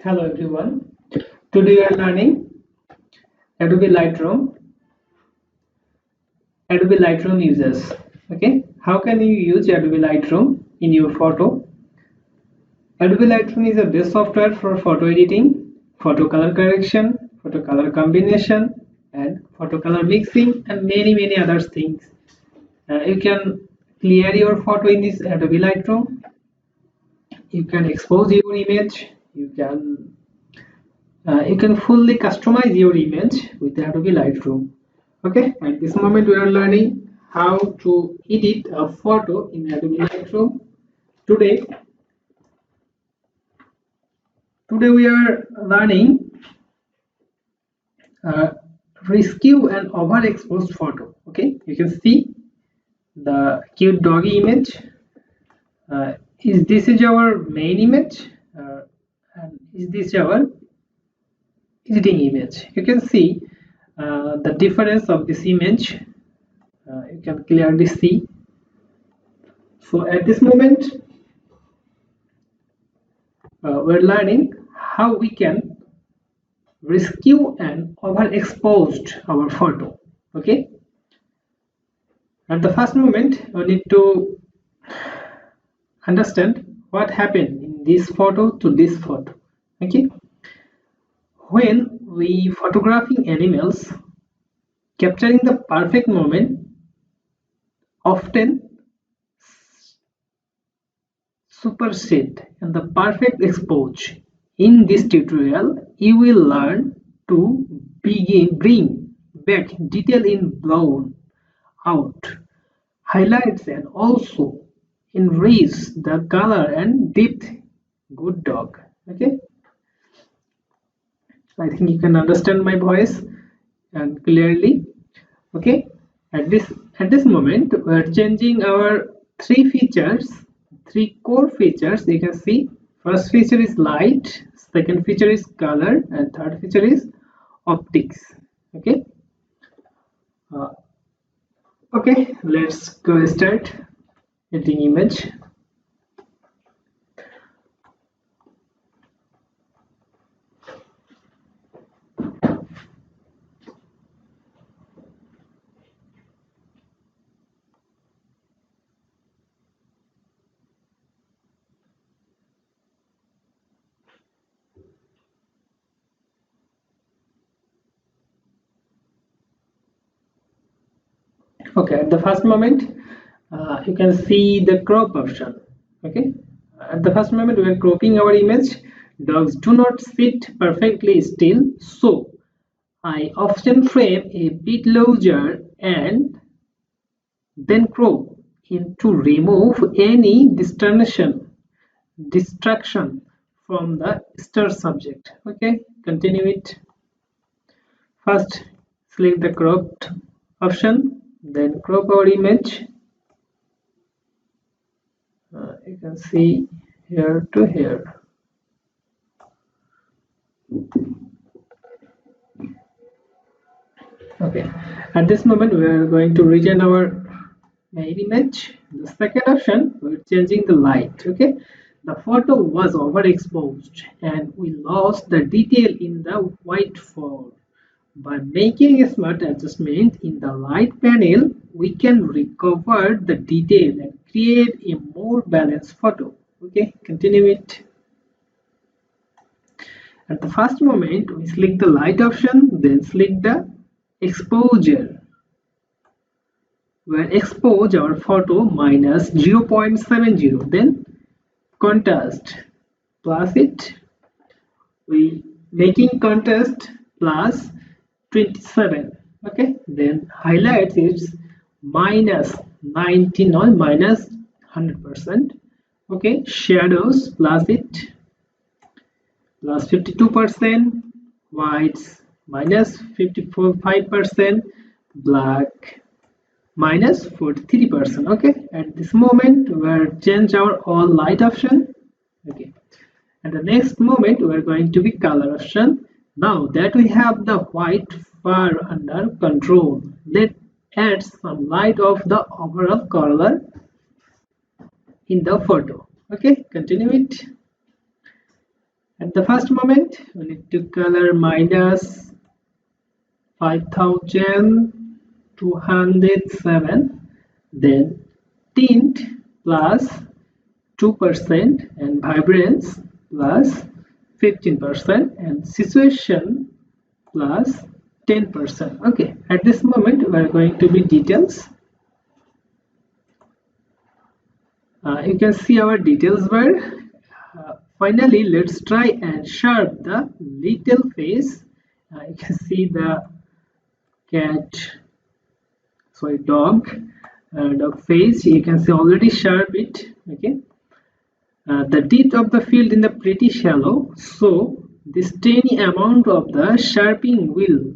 Hello everyone. Today we are learning Adobe Lightroom. Adobe Lightroom users. Okay, how can you use Adobe Lightroom in your photo? Adobe Lightroom is a best software for photo editing, photo color correction, photo color combination, and photo color mixing, and many other things. You can clear your photo in this Adobe Lightroom. You can expose your image. You can fully customize your image with Adobe Lightroom. Okay, at this moment we are learning how to edit a photo in Adobe Lightroom. Today, today we are learning uh, rescue an overexposed photo. Okay, you can see the cute doggy image. Is this is our main image? And is this our editing image? You can see the difference of this image. You can clearly see. So at this moment, we're learning how we can rescue and overexposed our photo. Okay. At the first moment, we need to understand what happened in this photo to this photo. Okay. When we photographing animals, capturing the perfect moment often supersede and the perfect exposure. In this tutorial, you will learn to bring back detail in blown out highlights and also enrich the color and depth. Good dog. Okay, I think you can understand my voice and clearly. Okay, at this moment we are changing our three core features. You can see first feature is light, second feature is color, and third feature is optics. Okay. uh, okay, let's go start editing image. Okay, at the first moment, you can see the crop option. Okay, at the first moment we are cropping our image. Dogs do not sit perfectly still, so I often frame a bit larger and then crop in to remove any distraction from the star subject. Okay, continue it. First, select the cropped option, then crop our image. You can see here to here. Okay, at this moment we are going to retain our main image. The second option, we're changing the light. Okay, the photo was overexposed and we lost the detail in the white fur. By making a smart adjustment in the light panel, we can recover the detail and create a more balanced photo. Okay, continue it. At the first moment, we select the light option, then select the exposure. We'll expose our photo minus 0.70, then contrast plus it. We making contrast plus 27. Okay, then highlights is minus 19 or minus 100%. Okay, shadows plus it plus 52%, whites minus 54.5%, black minus 43%. Okay, at this moment we'll change our all light option. Okay, and the next moment we're going to be color option. Now that we have the white fur under control, let's add some light of the overall color in the photo. Okay, continue it. At the first moment we need to color minus 5207, then tint plus 2% and vibrance plus 15% and situation plus 10%. Okay, at this moment we are going to be details. You can see our details bar. Finally, let's try and sharp the little face. You can see the cat, sorry, dog face. You can see already sharp it. Okay. The depth of the field in the pretty shallow, so this tiny amount of the sharpening will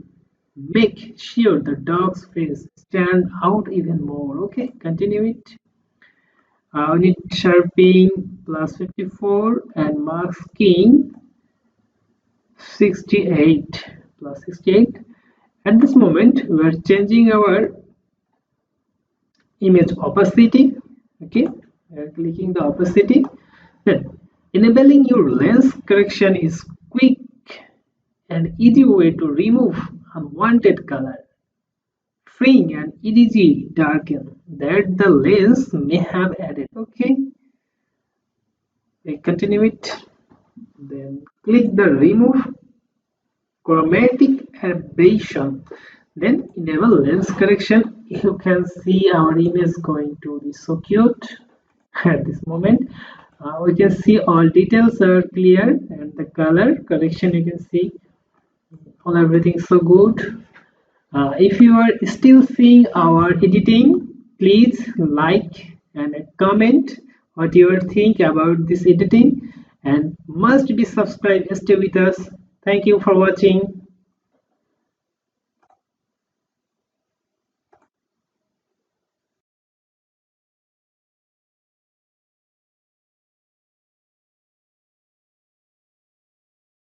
make sure the dog's face stand out even more. Okay, continue it. We need sharpening plus 54 and masking 68 plus 68. At this moment we are changing our image opacity. Okay, we are clicking the opacity. Then enabling your lens correction is quick and easy way to remove unwanted color, freeing an easy darken that the lens may have added. Okay, we continue it. Then click the remove chromatic aberration. Then enable lens correction. You can see our image going to be so cute at this moment. We can see all details are clear and the color correction you can see all everything so good. If you are still seeing our editing, please like and comment what you think about this editing and must be subscribed. Stay with us. Thank you for watching.